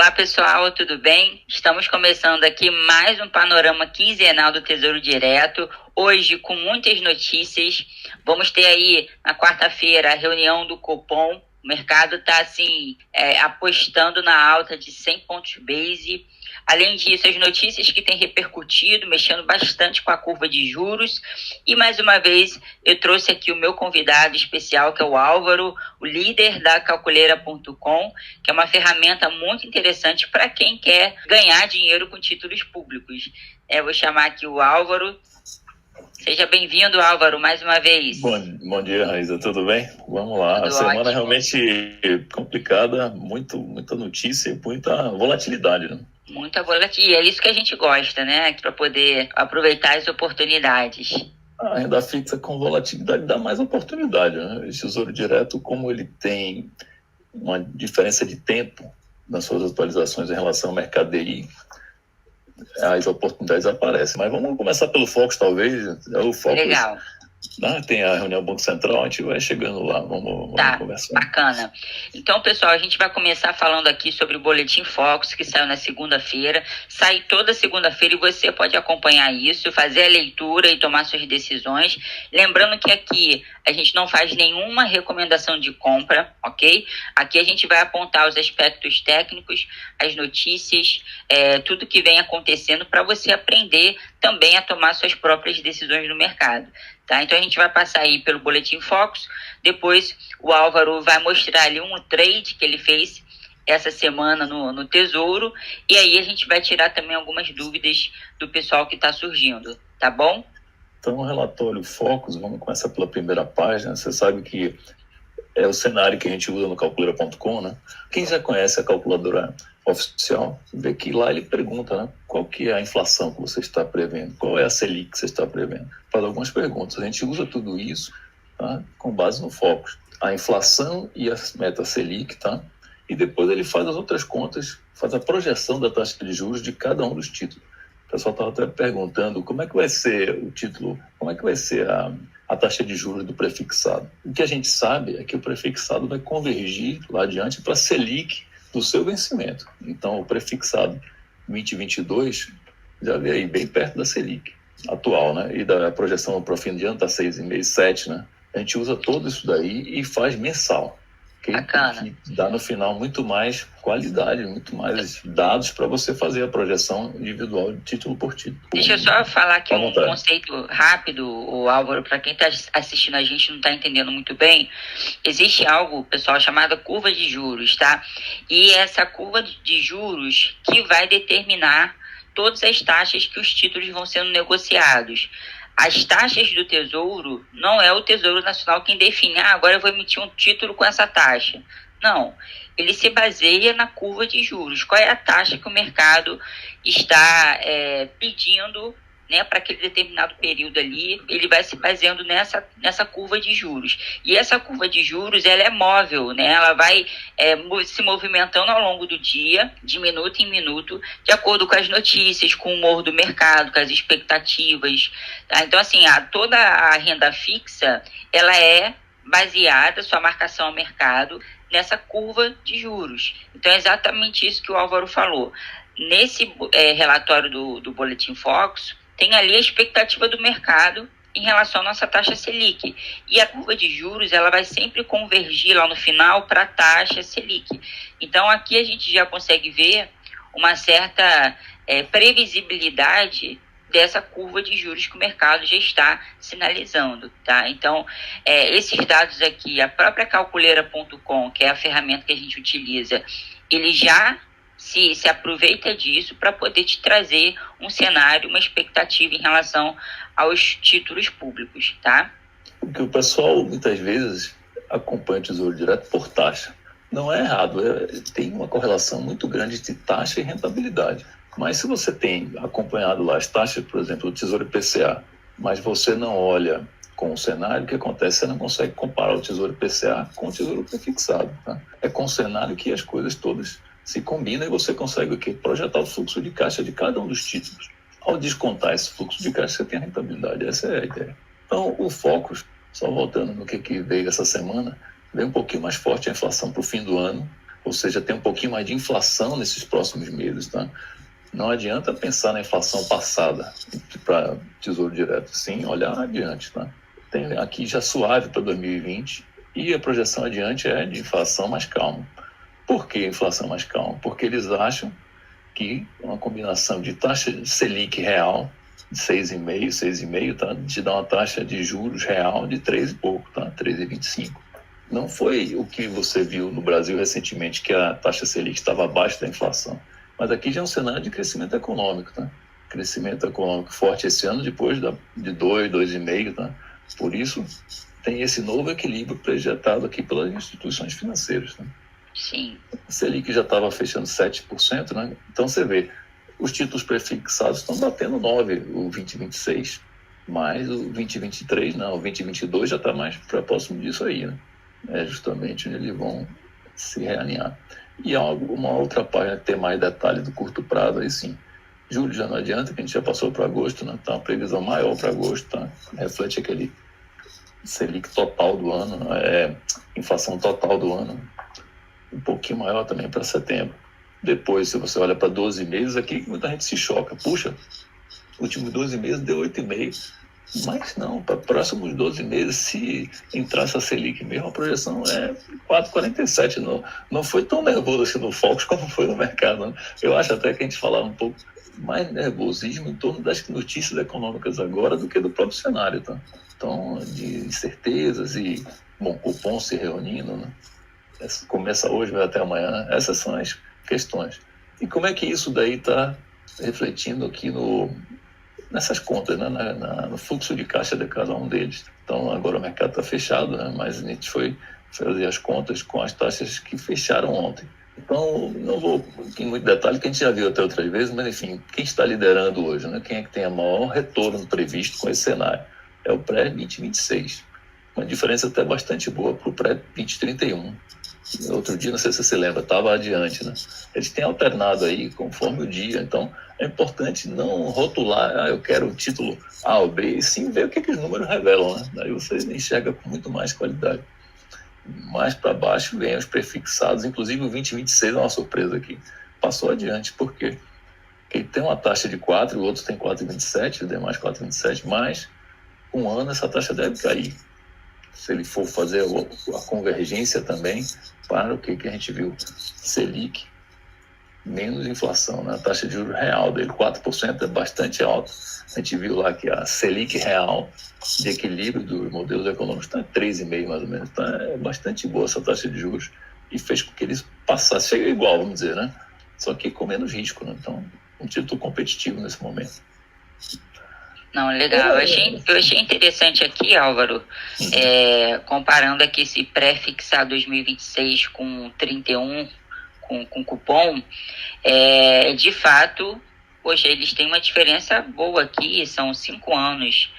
Olá pessoal, tudo bem? Estamos começando aqui mais um panorama quinzenal do Tesouro Direto, hoje com muitas notícias. Vamos ter aí na quarta-feira a reunião do Copom. O mercado está apostando na alta de 100 pontos base. Além disso, as notícias que têm repercutido, mexendo bastante com a curva de juros. E mais uma vez, eu trouxe aqui o meu convidado especial, que é o Álvaro, o líder da Calculeira.com, que é uma ferramenta muito interessante para quem quer ganhar dinheiro com títulos públicos. Vou chamar aqui o Álvaro. Seja bem-vindo, Álvaro, mais uma vez. Bom dia, Raíza, tudo bem? Vamos lá. Tudo a semana ótimo. Realmente complicada, muita notícia e muita volatilidade, né? Muita volatilidade, e é isso que a gente gosta, né? Para poder aproveitar as oportunidades. A renda fixa com volatilidade dá mais oportunidade, né? O Tesouro Direto, como ele tem uma diferença de tempo nas suas atualizações em relação ao mercado DI, as oportunidades aparecem. Mas vamos começar pelo Focus, talvez. O Focus, legal. Tem a reunião do Banco Central, a gente vai chegando lá, vamos conversar. Bacana. Então, pessoal, a gente vai começar falando aqui sobre o Boletim Focus, que saiu na segunda-feira. Sai toda segunda-feira e você pode acompanhar isso, fazer a leitura e tomar suas decisões. Lembrando que aqui a gente não faz nenhuma recomendação de compra, ok? Aqui a gente vai apontar os aspectos técnicos, as notícias, tudo que vem acontecendo para você aprender também a tomar suas próprias decisões no mercado. Tá? Então a gente vai passar aí pelo Boletim Focus, depois o Álvaro vai mostrar ali um trade que ele fez essa semana no Tesouro, e aí a gente vai tirar também algumas dúvidas do pessoal que está surgindo, tá bom? Então o relatório Focus, vamos começar pela primeira página. Você sabe que é o cenário que a gente usa no Calculeira.com, né? Quem já conhece a calculadora oficial, vê que lá ele pergunta, né? Qual que é a inflação que você está prevendo? Qual é a Selic que você está prevendo? Faz algumas perguntas. A gente usa tudo isso, tá? Com base no Focus. A inflação e a meta Selic, tá? E depois ele faz as outras contas, faz a projeção da taxa de juros de cada um dos títulos. O pessoal estava até perguntando como é que vai ser o título, como é que vai ser a taxa de juros do prefixado. O que a gente sabe é que o prefixado vai convergir lá adiante para a Selic do seu vencimento. Então, o prefixado 2022 já vem aí bem perto da Selic atual, né? E da projeção para o fim de ano está 6,5, 7, né? A gente usa todo isso daí e faz mensal. Bacana. Que dá no final muito mais qualidade, muito mais dados para você fazer a projeção individual de título por título. Deixa eu só falar aqui um conceito rápido, o Álvaro, para quem está assistindo a gente não está entendendo muito bem. Existe algo, pessoal, chamado curva de juros, tá? E essa curva de juros que vai determinar todas as taxas que os títulos vão sendo negociados. As taxas do Tesouro, não é o Tesouro Nacional quem define, agora eu vou emitir um título com essa taxa. Não, ele se baseia na curva de juros. Qual é a taxa que o mercado está pedindo, né, para aquele determinado período ali? Ele vai se baseando nessa curva de juros. E essa curva de juros, ela é móvel, né? Ela vai se movimentando ao longo do dia, de minuto em minuto, de acordo com as notícias, com o humor do mercado, com as expectativas. Tá? Então, assim, toda a renda fixa, ela é baseada, sua marcação ao mercado, nessa curva de juros. Então, é exatamente isso que o Álvaro falou. Nesse relatório do Boletim Focus, tem ali a expectativa do mercado em relação à nossa taxa Selic. E a curva de juros, ela vai sempre convergir lá no final para a taxa Selic. Então, aqui a gente já consegue ver uma certa previsibilidade dessa curva de juros que o mercado já está sinalizando, tá? Então, esses dados aqui, a própria Calculeira.com, que é a ferramenta que a gente utiliza, ele já se aproveita disso para poder te trazer um cenário, uma expectativa em relação aos títulos públicos, tá? Porque o pessoal, muitas vezes, acompanha o Tesouro Direto por taxa. Não é errado, tem uma correlação muito grande de taxa e rentabilidade. Mas se você tem acompanhado lá as taxas, por exemplo, do Tesouro IPCA, mas você não olha com o cenário, o que acontece? Você não consegue comparar o Tesouro IPCA com o Tesouro Prefixado. Tá? É com o cenário que as coisas todas se combinam e você consegue o quê? Projetar o fluxo de caixa de cada um dos títulos. Ao descontar esse fluxo de caixa, você tem a rentabilidade. Essa é a ideia. Então, o Focus, só voltando no que veio essa semana, veio um pouquinho mais forte a inflação para o fim do ano. ou seja, tem um pouquinho mais de inflação nesses próximos meses, tá? Não adianta pensar na inflação passada para Tesouro Direto, sim, olhar adiante, tá? Tem aqui já suave para 2020 e a projeção adiante é de inflação mais calma. Por que inflação mais calma? Porque eles acham que uma combinação de taxa de Selic real de 6,5, tá? Te dá uma taxa de juros real de 3 e pouco, tá? 3,25. Não foi o que você viu no Brasil recentemente, que a taxa Selic estava abaixo da inflação. Mas aqui já é um cenário de crescimento econômico, tá? Crescimento econômico forte esse ano, depois de 2, 2,5, tá? Por isso, tem esse novo equilíbrio projetado aqui pelas instituições financeiras, tá? Sim. A Selic já estava fechando 7%, né? Então você vê, os títulos prefixados estão batendo 9%, o 2026, mas o 2023 não, o 2022 já está mais próximo disso aí, né? É justamente onde eles vão se realinhar. E uma outra página que tem mais detalhe do curto prazo, aí sim. Julho já não adianta, que a gente já passou para agosto, né? Tá uma previsão maior para agosto, tá? Reflete aquele Selic total do ano, inflação total do ano, um pouquinho maior também para setembro. Depois, se você olha para 12 meses, aqui muita gente se choca. Puxa, últimos 12 meses deu 8,5. Mas não, para próximos 12 meses, se entrar essa Selic mesmo, a projeção é 4,47. Não foi tão nervoso assim no Focus como foi no mercado. Né? Eu acho até que a gente falava um pouco mais nervosismo em torno das notícias econômicas agora do que do próprio cenário. Tá? Então, de incertezas e, bom, cupom se reunindo, né? Começa hoje, vai até amanhã. Essas são as questões. E como é que isso daí está refletindo aqui nessas contas, né? No fluxo de caixa de cada um deles. Então, agora o mercado está fechado, né? Mas a gente foi fazer as contas com as taxas que fecharam ontem. Então, não vou em muito detalhe, que a gente já viu até outras vezes, mas, enfim, quem está liderando hoje, né? Quem é que tem a maior retorno previsto com esse cenário? É o pré-2026. Uma diferença até bastante boa para o pré-2031. Outro dia, não sei se você lembra, estava adiante, né? Eles têm alternado aí conforme o dia, então é importante não rotular, eu quero o título A ou B, e sim ver o que os números revelam, né? Daí você enxerga com muito mais qualidade. Mais para baixo vem os prefixados, inclusive o 2026 é uma surpresa aqui. Passou adiante, por quê? Porque ele tem uma taxa de 4, o outro tem 4,27, o demais 4,27, mas um ano essa taxa deve cair. Se ele for fazer a convergência também para o que a gente viu, Selic, menos inflação, né? A taxa de juros real dele, 4%, é bastante alto. A gente viu lá que a Selic real de equilíbrio dos modelos econômicos está 3,5 mais ou menos. Então é bastante boa essa taxa de juros e fez com que eles passassem, chega igual, vamos dizer, né? Só que com menos risco, né? Então, um título competitivo nesse momento. Não, legal. Eu achei interessante aqui, Álvaro, comparando aqui esse pré-fixado 2026 com 31, com cupom, de fato, poxa, eles têm uma diferença boa aqui, são 5 anos,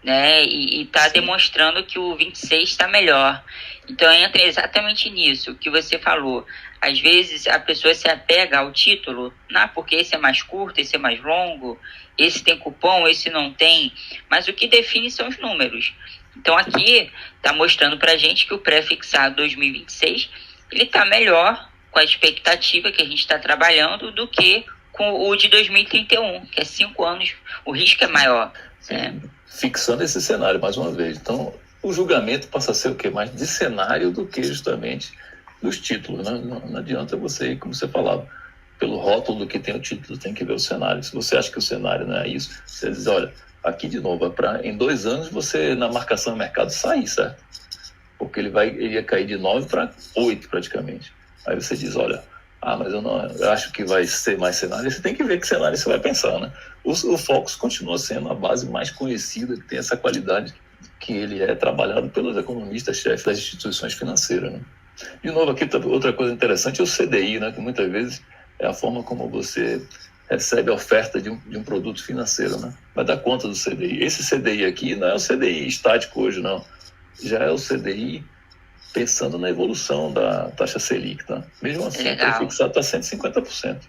né? E está demonstrando que o 26 está melhor. Então entra exatamente nisso que você falou. Às vezes a pessoa se apega ao título, porque esse é mais curto, esse é mais longo, esse tem cupom, esse não tem. Mas o que define são os números. Então aqui está mostrando para a gente que o pré-fixado 2026 ele está melhor com a expectativa que a gente está trabalhando do que com o de 2031, que é 5 anos, o risco é maior. Fixando esse cenário mais uma vez. Então, o julgamento passa a ser o quê? Mais de cenário do que justamente dos títulos. Né? Não adianta você ir, como você falava, pelo rótulo do que tem o título, tem que ver o cenário. Se você acha que o cenário não é isso, você diz, olha, aqui de novo, em 2 anos você, na marcação do mercado, sair, certo? Porque ele ia cair de 9 para 8 praticamente. Aí você diz, olha, mas eu acho que vai ser mais cenário. Você tem que ver que cenário você vai pensar, né? O Focus continua sendo a base mais conhecida, que tem essa qualidade, que ele é trabalhado pelos economistas-chefes das instituições financeiras, né? De novo, aqui outra coisa interessante é o CDI, né? Que muitas vezes é a forma como você recebe a oferta de um produto financeiro, né? Vai dar conta do CDI. Esse CDI aqui não é o CDI estático hoje, não. Já é o CDI pensando na evolução da taxa Selic, tá? Mesmo assim, o prefixado está 150%.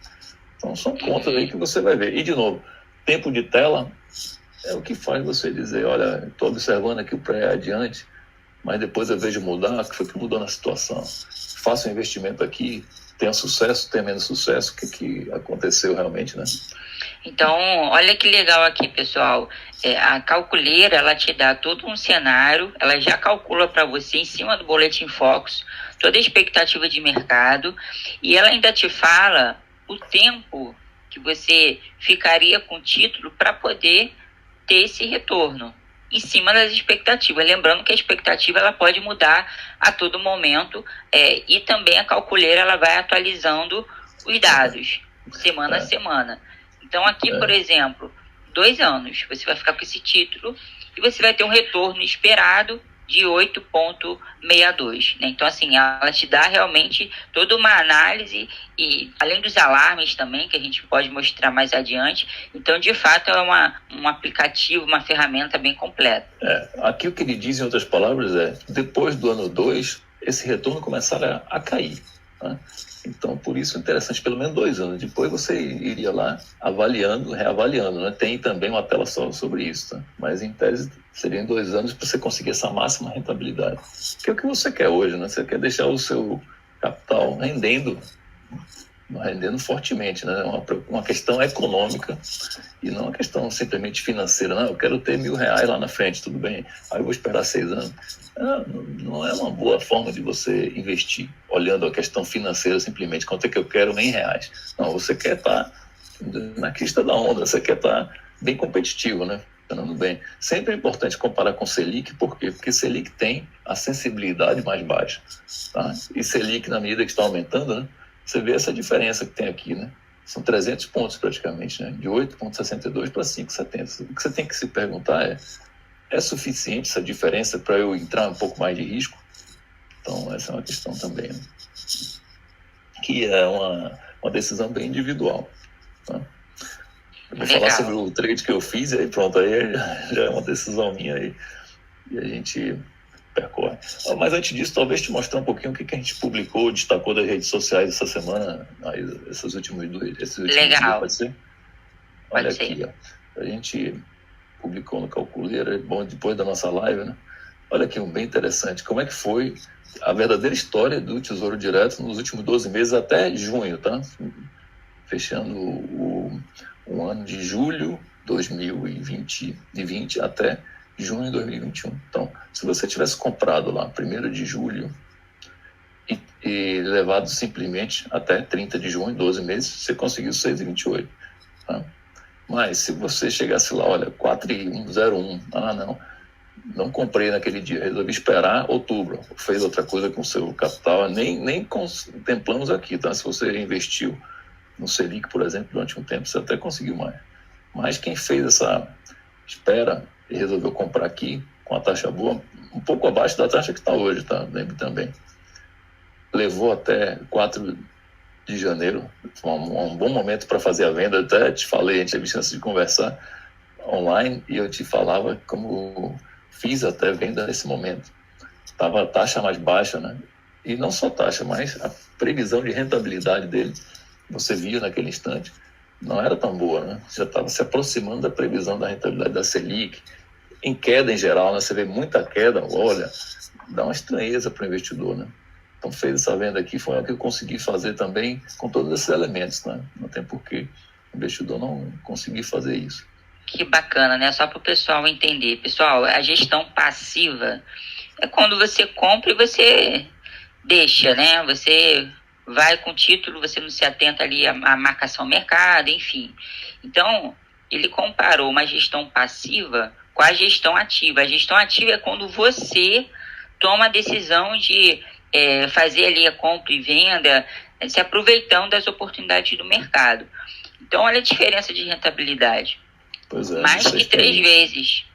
Então, são contas aí que você vai ver. E, de novo, tempo de tela é o que faz você dizer, olha, estou observando aqui o pré adiante, mas depois eu vejo mudar, o que foi que mudou na situação? Faço um investimento aqui, tenha sucesso, tenha menos sucesso, o que aconteceu realmente, né? Então, olha que legal aqui, pessoal. A calculeira, ela te dá todo um cenário, ela já calcula para você em cima do Boletim Focus toda a expectativa de mercado e ela ainda te fala o tempo que você ficaria com o título para poder ter esse retorno em cima das expectativas. Lembrando que a expectativa ela pode mudar a todo momento e também a calculeira ela vai atualizando os dados semana a semana. Então aqui, por exemplo, 2 anos, você vai ficar com esse título e você vai ter um retorno esperado de 8,62, né? Então, assim, ela te dá realmente toda uma análise e além dos alarmes também, que a gente pode mostrar mais adiante. Então, de fato, é um aplicativo, uma ferramenta bem completa. Aqui o que ele diz, em outras palavras, depois do ano 2, esse retorno começará a cair, né? Então, por isso é interessante, pelo menos 2 anos. Depois você iria lá avaliando, reavaliando, né? Tem também uma tela só sobre isso, tá? Mas em tese seriam 2 anos para você conseguir essa máxima rentabilidade. Que é o que você quer hoje, né? Você quer deixar o seu capital rendendo fortemente, né? Uma questão econômica e não uma questão simplesmente financeira. Não, eu quero ter R$1.000 lá na frente, tudo bem. Aí eu vou esperar 6 anos. Não é uma boa forma de você investir, olhando a questão financeira simplesmente. Quanto é que eu quero em reais? Não, você quer estar na crista da onda, você quer estar bem competitivo, né? Funcionando bem. Sempre é importante comparar com Selic, por quê? Porque Selic tem a sensibilidade mais baixa, tá? E Selic, na medida que está aumentando, né? Você vê essa diferença que tem aqui, né? São 300 pontos praticamente, né? De 8,62 para 5,70. O que você tem que se perguntar é suficiente essa diferença para eu entrar um pouco mais de risco? Então, essa é uma questão também, né? Que é uma decisão bem individual, tá? Eu vou falar sobre o trade que eu fiz e aí pronto, aí já é uma decisão minha aí, e a gente percorre. Mas antes disso, talvez te mostrar um pouquinho o que a gente publicou, destacou das redes sociais essa semana, esses últimos dias, pode ser? Olha aqui, ó. A gente publicou no Calculeira, bom, depois da nossa live, né? Olha aqui, bem interessante, como é que foi a verdadeira história do Tesouro Direto nos últimos 12 meses até junho, tá? Fechando o ano de julho 2020 até junho de 2021. Então, se você tivesse comprado lá 1º de julho e levado simplesmente até 30 de junho, 12 meses, você conseguiu 6,28. Tá? Mas se você chegasse lá, olha, 4,101, não comprei naquele dia, resolvi esperar outubro, fez outra coisa com o seu capital, nem contemplamos aqui, tá? Se você investiu no Selic, por exemplo, durante um tempo, você até conseguiu mais. Mas quem fez essa espera e resolveu comprar aqui com a taxa boa, um pouco abaixo da taxa que está hoje, tá? Lembre também. Levou até 4 de janeiro, um bom momento para fazer a venda. Até te falei, a gente teve chance de conversar online e eu te falava como fiz até venda nesse momento. Estava a taxa mais baixa, né? E não só taxa, mas a previsão de rentabilidade dele, você viu naquele instante, não era tão boa, né? Já estava se aproximando da previsão da rentabilidade da Selic, em queda em geral, né? Você vê muita queda, olha, dá uma estranheza para o investidor, né? Então fez essa venda aqui, foi o que eu consegui fazer também com todos esses elementos, né? Não tem por que o investidor não conseguir fazer isso. Que bacana, né? Só para o pessoal entender. Pessoal, a gestão passiva é quando você compra e você deixa, né? Você vai com título, você não se atenta ali à marcação mercado, enfim. Então, ele comparou uma gestão passiva com a gestão ativa. A gestão ativa é quando você toma a decisão de fazer ali a compra e venda, se aproveitando das oportunidades do mercado. Então, olha a diferença de rentabilidade. Mais que 3 vezes.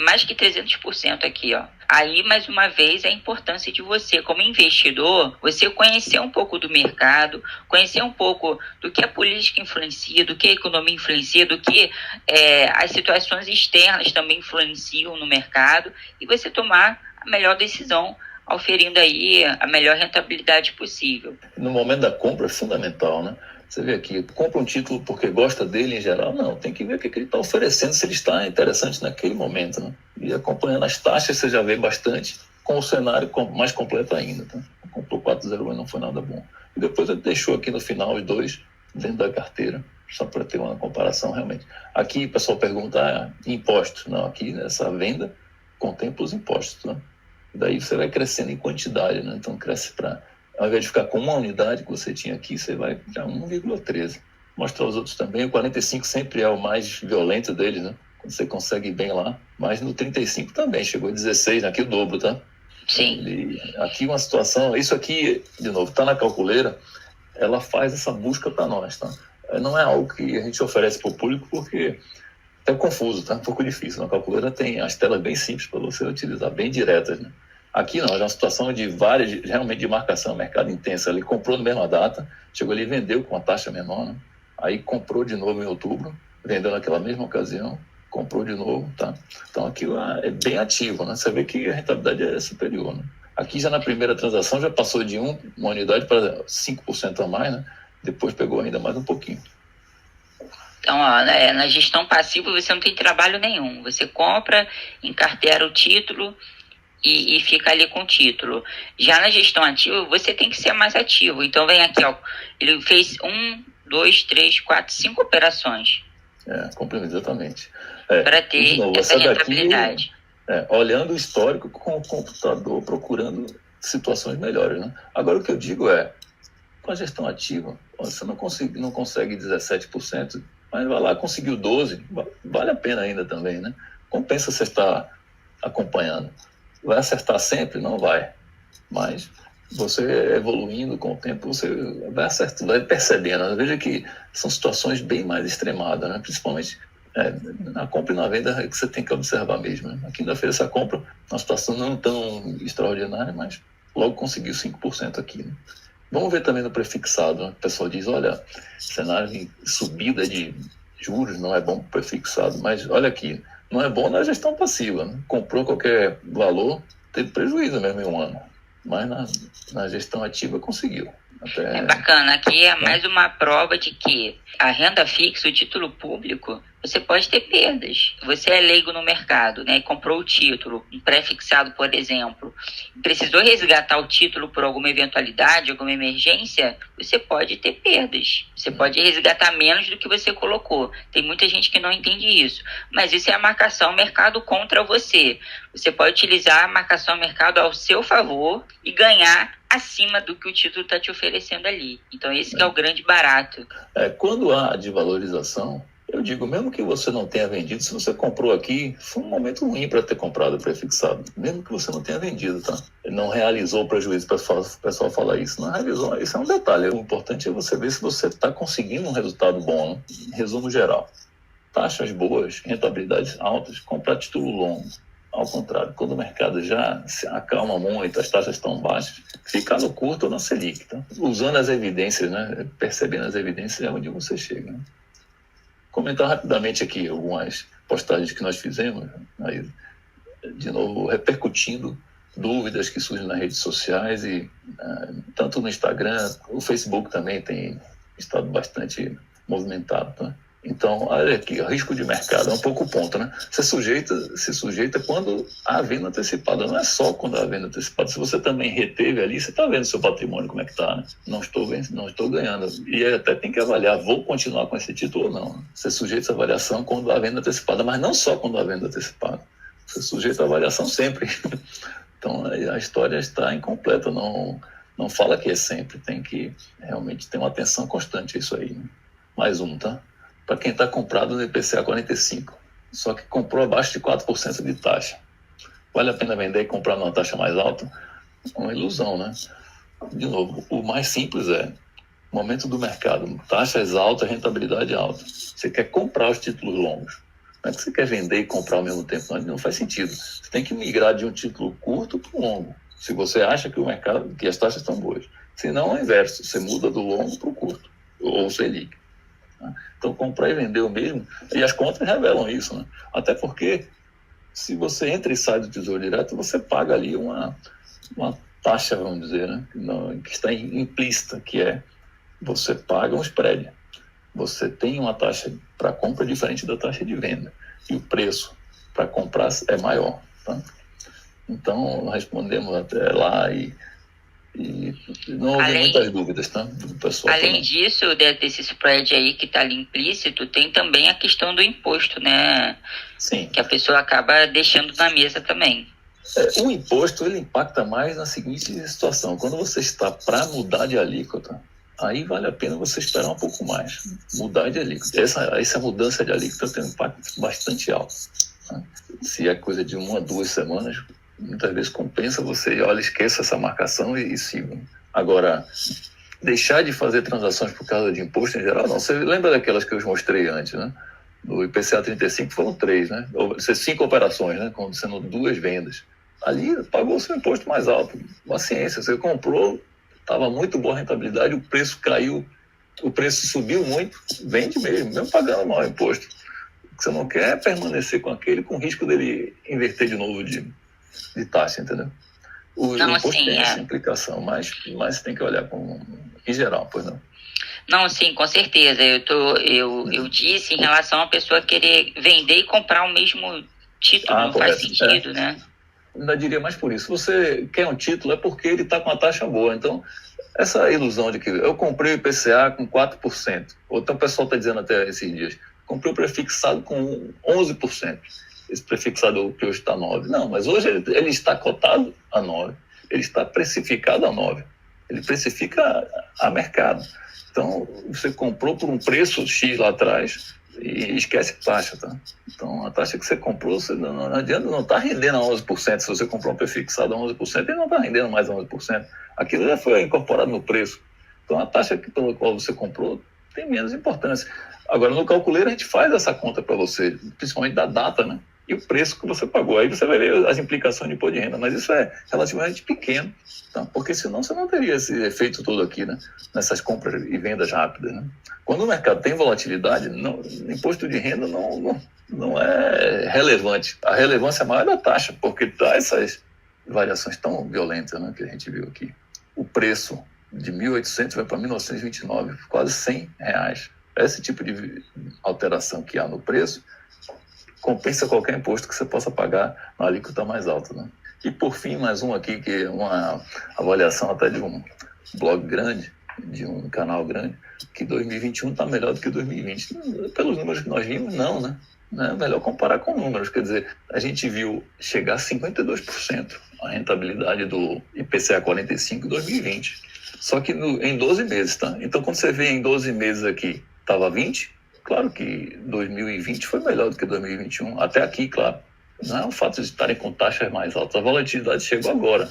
Mais que 300% aqui, ó. Aí, mais uma vez, a importância de você, como investidor, você conhecer um pouco do mercado, conhecer um pouco do que a política influencia, do que a economia influencia, do que as situações externas também influenciam no mercado, e você tomar a melhor decisão, oferindo aí a melhor rentabilidade possível. No momento da compra é fundamental, né? Você vê aqui, compra um título porque gosta dele em geral? Não, tem que ver o que ele está oferecendo, se ele está interessante naquele momento, né? E acompanhando as taxas, você já vê bastante, com o cenário mais completo ainda, tá? Comprou 4,01 não foi nada bom. e depois ele deixou aqui no final os dois dentro da carteira, só para ter uma comparação realmente. Aqui o pessoal pergunta, impostos. Não, aqui nessa venda contempla os impostos, né? Daí você vai crescendo em quantidade, né? Então cresce para, ao invés de ficar com uma unidade que você tinha aqui, você vai para 1,13. Mostrar os outros também, o 45 sempre é o mais violento deles, né? Quando você consegue ir bem lá, mas no 35 também, chegou a 16, aqui o dobro, tá? Sim. E aqui uma situação, isso aqui, de novo, está na calculeira, ela faz essa busca para nós, tá? Não é algo que a gente oferece para o público porque é confuso, tá? Um pouco difícil. Na calculeira tem as telas bem simples para você utilizar, bem diretas, né? Aqui não, é uma situação de várias, realmente de marcação, mercado intenso. Ele comprou na mesma data, chegou ali e vendeu com uma taxa menor, né? Aí comprou de novo em outubro, vendeu naquela mesma ocasião, comprou de novo, tá? Então aqui é bem ativo, né? Você vê que a rentabilidade é superior, né? Aqui já na primeira transação já passou de uma unidade para 5% a mais, né? Depois pegou ainda mais um pouquinho. Então, ó, na gestão passiva você não tem trabalho nenhum. Você compra, encartera o título e fica ali com o título. Já na gestão ativa, você tem que ser mais ativo. Então, vem aqui, ó, ele fez 1, 2, 3, 4, 5 operações. Complementa exatamente. Para ter novo, essa rentabilidade. Olhando o histórico com o computador, procurando situações melhores, né? Agora, o que eu digo com a gestão ativa, você não consegue 17%, mas vai lá, conseguiu 12%, vale a pena ainda também, né? Compensa você estar acompanhando. Vai acertar sempre? Não vai. Mas você evoluindo com o tempo, você vai acertando, vai percebendo. Veja que são situações bem mais extremadas, né? Principalmente na compra e na venda que você tem que observar mesmo, né? Aqui ainda fez essa compra, uma situação não tão extraordinária, mas logo conseguiu 5% aqui, né? Vamos ver também no prefixado, né? O pessoal diz, olha, cenário de subida de juros não é bom para o prefixado, mas olha aqui, não é bom na gestão passiva, né? Comprou qualquer valor, teve prejuízo mesmo em um ano, mas na gestão ativa conseguiu. É bacana, aqui é mais uma prova de que a renda fixa, o título público, você pode ter perdas. Você é leigo no mercado, né? E comprou o título, um pré-fixado, por exemplo, precisou resgatar o título por alguma eventualidade, alguma emergência, você pode ter perdas. Você pode resgatar menos do que você colocou. Tem muita gente que não entende isso. Mas isso é a marcação mercado contra você. Você pode utilizar a marcação mercado ao seu favor e ganhar acima do que o título está te oferecendo ali. Então esse que é o grande barato. Quando há desvalorização, eu digo, mesmo que você não tenha vendido, se você comprou aqui, foi um momento ruim para ter comprado o prefixado. Mesmo que você não tenha vendido, tá? Não realizou o prejuízo, o pessoal fala isso. Não realizou, isso é um detalhe. O importante é você ver se você está conseguindo um resultado bom, né? Em resumo geral. Taxas boas, rentabilidades altas, comprar título longo. Ao contrário, quando o mercado já se acalma muito, as taxas estão baixas, ficar no curto ou na Selic. Tá? Usando as evidências, né? Percebendo as evidências é onde você chega. Né? Comentar rapidamente aqui algumas postagens que nós fizemos, aí, de novo, repercutindo dúvidas que surgem nas redes sociais, e tanto no Instagram, o Facebook também tem estado bastante movimentado. Tá? Então, olha aqui, o risco de mercado é um pouco o ponto, né? Você se sujeita quando há venda antecipada, não é só quando há venda antecipada. Se você também reteve ali, você está vendo seu patrimônio como é que está, né? Não estou ganhando. E até tem que avaliar, vou continuar com esse título ou não. Você sujeita essa avaliação quando há venda antecipada, mas não só quando há venda antecipada. Você sujeita a avaliação sempre. Então, a história está incompleta, não fala que é sempre, tem que realmente ter uma atenção constante a isso aí. Né? Mais um, tá? Para quem está comprado no IPCA 45, só que comprou abaixo de 4% de taxa. Vale a pena vender e comprar numa taxa mais alta? Uma ilusão, né? De novo, o mais simples momento do mercado, taxas altas, rentabilidade alta. Você quer comprar os títulos longos. Não é que você quer vender e comprar ao mesmo tempo, não faz sentido. Você tem que migrar de um título curto para o longo, se você acha que o mercado, que as taxas estão boas. Se não, é o inverso, você muda do longo para o curto, ou Selic. Então, comprar e vender o mesmo, e as contas revelam isso, né? Até porque, se você entra e sai do Tesouro Direto, você paga ali uma taxa, vamos dizer, né? Que está implícita, que você paga um spread. Você tem uma taxa para compra diferente da taxa de venda, e o preço para comprar é maior. Tá? Então, respondemos até lá, e E não houve muitas dúvidas, tá? Do pessoal. Além disso, desse spread aí que está ali implícito, tem também a questão do imposto, né? Sim. Que a pessoa acaba deixando na mesa também. O imposto, ele impacta mais na seguinte situação. Quando você está para mudar de alíquota, aí vale a pena você esperar um pouco mais. Mudar de alíquota. Essa mudança de alíquota tem um impacto bastante alto, né? Se é coisa de 1 a 2 semanas, muitas vezes compensa você, olha, esqueça essa marcação e siga. Agora, deixar de fazer transações por causa de imposto em geral, não. Você lembra daquelas que eu mostrei antes, né? No IPCA 35 foram 3, né? 5 operações, né? Sendo 2 vendas. Ali pagou o seu imposto mais alto. Paciência, você comprou, estava muito boa a rentabilidade, o preço caiu, o preço subiu muito, vende mesmo pagando maior imposto. O que você não quer é permanecer com aquele com risco dele inverter de novo de taxa, entendeu? O imposto tem essa implicação, mas tem que olhar em geral, pois não. Não, sim, com certeza. Eu disse em relação a pessoa querer vender e comprar o mesmo título, não faz sentido, né? Ainda diria mais por isso. Se você quer um título, é porque ele está com uma taxa boa. Então, essa ilusão de que eu comprei o IPCA com 4%, ou então o pessoal está dizendo até esses dias, comprei o prefixado com 11%. Esse prefixado que hoje está 9%. Não, mas hoje ele está cotado a 9%. Ele está precificado a 9%. Ele precifica a mercado. Então, você comprou por um preço X lá atrás e esquece a taxa, tá? Então, a taxa que você comprou, você não adianta, não está rendendo a 11%. Se você comprou um prefixado a 11%, ele não está rendendo mais a 11%. Aquilo já foi incorporado no preço. Então, a taxa pela qual você comprou tem menos importância. Agora, no calculeiro, a gente faz essa conta para você, principalmente da data, né? E o preço que você pagou. Aí você vai ver as implicações de imposto de renda, mas isso é relativamente pequeno, tá? Porque senão você não teria esse efeito todo aqui, né? Nessas compras e vendas rápidas, né? Quando o mercado tem volatilidade, imposto de renda não é relevante. A relevância maior é da taxa, porque dá essas variações tão violentas, né, que a gente viu aqui. O preço de 1.800 vai para 1.929, quase R$100. Esse tipo de alteração que há no preço compensa qualquer imposto que você possa pagar na alíquota mais alta, né? E por fim, mais um aqui, que é uma avaliação até de um blog grande, de um canal grande, que 2021 está melhor do que 2020. Pelos números que nós vimos, não, né? É melhor comparar com números. Quer dizer, a gente viu chegar a 52% a rentabilidade do IPCA 45 em 2020. Só que em 12 meses, tá? Então, quando você vê em 12 meses aqui, estava 20%, claro que 2020 foi melhor do que 2021. Até aqui, claro. Não é o fato de estarem com taxas mais altas. A volatilidade chegou agora,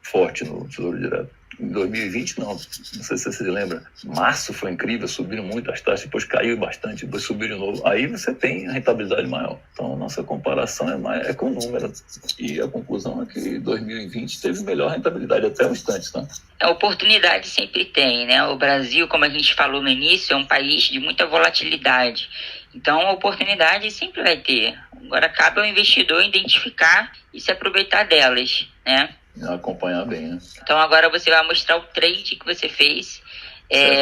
forte no Tesouro Direto. Em 2020, não sei se você se lembra. Março foi incrível, subiram muito as taxas, depois caiu bastante, depois subiu de novo. Aí você tem a rentabilidade maior. Então, a nossa comparação é com número. E a conclusão é que 2020 teve melhor rentabilidade até o instante, tá? A oportunidade sempre tem, né? O Brasil, como a gente falou no início, é um país de muita volatilidade. Então, a oportunidade sempre vai ter. Agora, cabe ao investidor identificar e se aproveitar delas, né? Acompanhar bem, né? Então, agora você vai mostrar o trade que você fez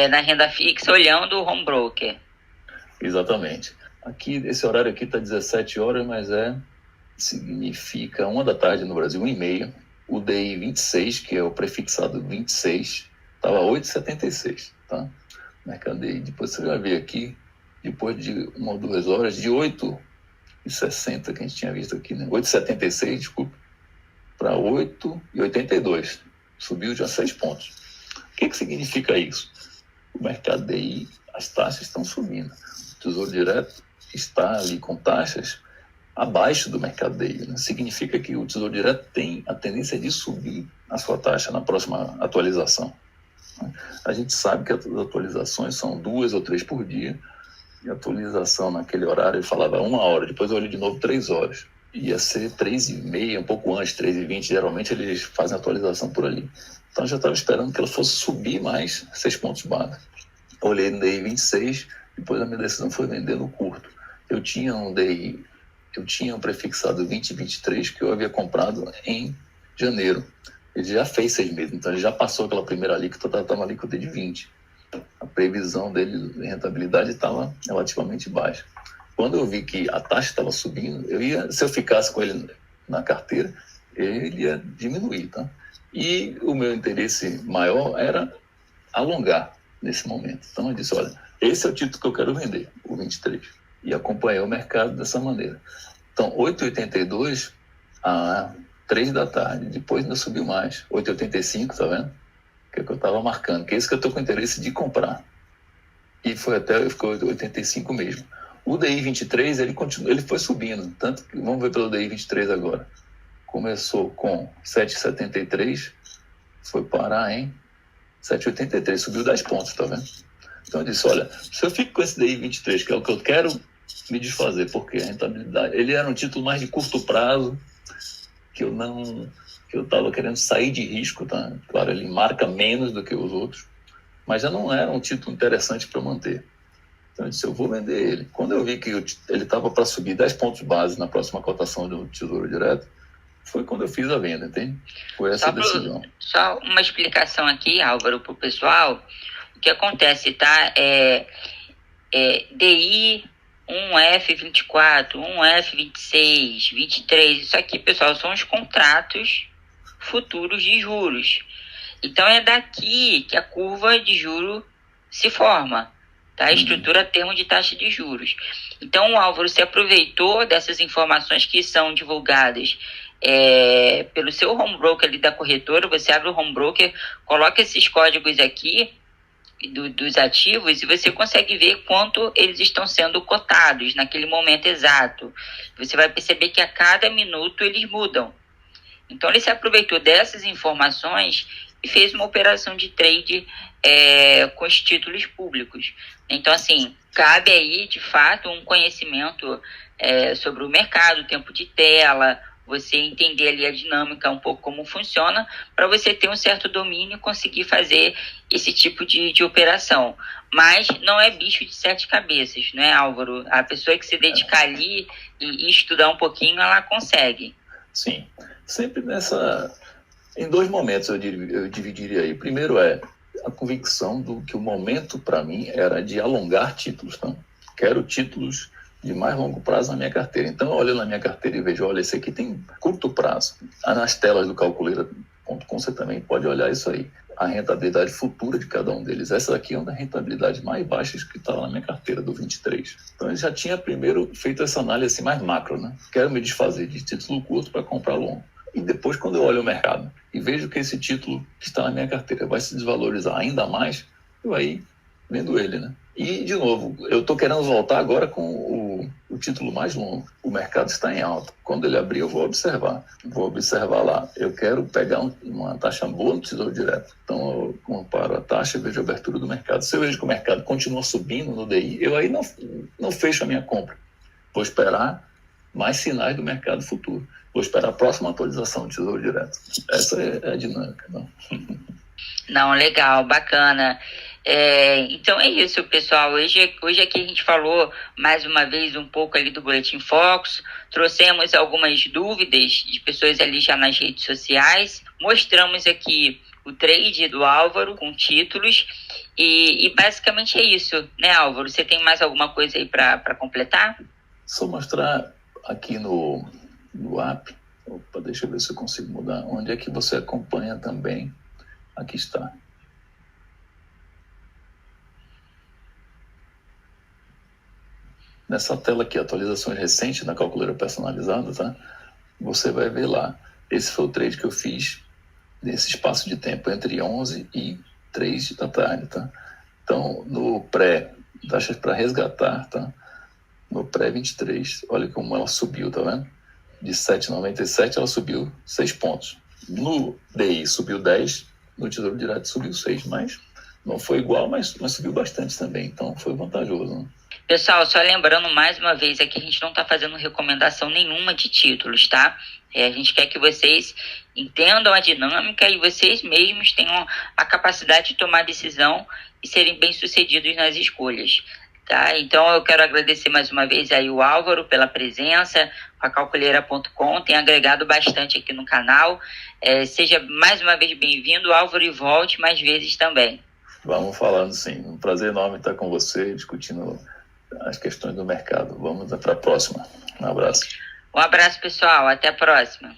na renda fixa, olhando o home broker. Exatamente. Aqui, esse horário aqui está 17 horas, mas significa 1 da tarde no Brasil, 1h30. O DI 26, que é o prefixado 26, estava 8,76, tá? Mercado DI. Depois você vai ver aqui, depois de 1 ou 2 horas, de 8,60 que a gente tinha visto aqui, né? 8,76, desculpa, para 8,82. Subiu já 6 pontos. O que significa isso? O mercado DI, as taxas estão subindo. O Tesouro Direto está ali com taxas abaixo do mercado DI, né? Significa que o Tesouro Direto tem a tendência de subir a sua taxa na próxima atualização. A gente sabe que as atualizações são 2 ou 3 por dia, e a atualização naquele horário, ele falava 1 hora, depois eu olhei de novo 3 horas. Ia ser 3h30, um pouco antes, 3h20, geralmente eles fazem atualização por ali. Então eu já estava esperando que ela fosse subir mais 6 pontos base. Olhei no DI 26, depois a minha decisão foi vender no curto. Eu tinha um prefixado 2023 que eu havia comprado em janeiro. Ele já fez 6 meses, então ele já passou aquela primeira alíquota, estava uma alíquota de 20. A previsão dele de rentabilidade estava relativamente baixa. Quando eu vi que a taxa estava subindo, se eu ficasse com ele na carteira, ele ia diminuir, tá? E o meu interesse maior era alongar nesse momento. Então eu disse, olha, esse é o título que eu quero vender, o 23. E acompanhei o mercado dessa maneira. Então, 8,82 a 3 da tarde. Depois ainda subiu mais. 8,85, tá vendo? Que é o que eu estava marcando. Que é isso que eu estou com interesse de comprar. E ficou 85 mesmo. O DI 23, ele foi subindo. Tanto que, vamos ver pelo DI 23 agora. Começou com 7,73, foi parar em 7,83, subiu 10 pontos, tá vendo? Então eu disse, olha, se eu fico com esse DI 23, que é o que eu quero me desfazer, porque a rentabilidade, ele era um título mais de curto prazo, que eu estava querendo sair de risco, tá? Claro, ele marca menos do que os outros, mas já não era um título interessante para manter. Então eu disse, eu vou vender ele. Quando eu vi que ele estava para subir 10 pontos base na próxima cotação do Tesouro Direto, foi quando eu fiz a venda, entende? Foi essa decisão. Só uma explicação aqui, Álvaro, para o pessoal. O que acontece, tá? DI 1F24, 1F26, 23. Isso aqui, pessoal, são os contratos futuros de juros. Então, é daqui que a curva de juro se forma, tá? A estrutura termo de taxa de juros. Então, o Álvaro se aproveitou dessas informações que são divulgadas pelo seu home broker ali da corretora. Você abre o home broker, coloca esses códigos aqui dos ativos e você consegue ver quanto eles estão sendo cotados naquele momento exato. Você vai perceber que a cada minuto eles mudam. Então, ele se aproveitou dessas informações e fez uma operação de trade com os títulos públicos. Então, assim, cabe aí, de fato, um conhecimento sobre o mercado, tempo de tela, você entender ali a dinâmica, um pouco como funciona, para você ter um certo domínio e conseguir fazer esse tipo de operação. Mas não é bicho de 7 cabeças, não é, Álvaro? A pessoa que se dedicar ali e estudar um pouquinho, ela consegue. Sim. Sempre em 2 momentos eu dividiria aí. Primeiro é a convicção do que o momento para mim era de alongar títulos. Tá? Quero títulos de mais longo prazo na minha carteira. Então eu olho na minha carteira e vejo, olha, esse aqui tem curto prazo. Nas telas do calculeira.com você também pode olhar isso aí. A rentabilidade futura de cada um deles. Essa aqui é uma das rentabilidades mais baixas que estava na minha carteira, do 23. Então eu já tinha primeiro feito essa análise assim, mais macro, né? Quero me desfazer de título curto para comprar longo. E depois, quando eu olho o mercado e vejo que esse título que está na minha carteira vai se desvalorizar ainda mais, eu aí vendo ele, né? E, de novo, eu estou querendo voltar agora com o título mais longo. O mercado está em alta. Quando ele abrir, eu vou observar. Vou observar lá. Eu quero pegar uma taxa boa no Tesouro Direto. Então, eu comparo a taxa e vejo a abertura do mercado. Se eu vejo que o mercado continua subindo no DI, eu aí não fecho a minha compra. Vou esperar mais sinais do mercado futuro. Vou esperar a próxima atualização do Tesouro Direto. Essa é a dinâmica. Não, legal, bacana. Então é isso, pessoal. Hoje aqui a gente falou mais uma vez um pouco ali do Boletim Focus, trouxemos algumas dúvidas de pessoas ali já nas redes sociais, mostramos aqui o trade do Álvaro com títulos e basicamente é isso, né, Álvaro? Você tem mais alguma coisa aí para completar? Só mostrar aqui no app. Opa, deixa eu ver se eu consigo mudar. Onde é que você acompanha também? Aqui está. Nessa tela aqui, atualizações recentes na calculadora personalizada, tá? Você vai ver lá. Esse foi o trade que eu fiz nesse espaço de tempo, entre 11 e 3 da tarde, tá? Então, no pré, taxas para resgatar, tá? No pré 23, olha como ela subiu, tá vendo? De 7,97 ela subiu 6 pontos. No DI subiu 10, no Tesouro Direto subiu 6, mas não foi igual, mas subiu bastante também, então foi vantajoso, né? Pessoal, só lembrando mais uma vez aqui, a gente não está fazendo recomendação nenhuma de títulos, tá? A gente quer que vocês entendam a dinâmica e vocês mesmos tenham a capacidade de tomar decisão e serem bem-sucedidos nas escolhas, tá? Então, eu quero agradecer mais uma vez aí o Álvaro pela presença, a calculeira.com, tem agregado bastante aqui no canal. Seja mais uma vez bem-vindo, Álvaro, e volte mais vezes também. Vamos falando, sim. Um prazer enorme estar com você, discutindo as questões do mercado. Vamos para a próxima. Um abraço. Um abraço, pessoal. Até a próxima.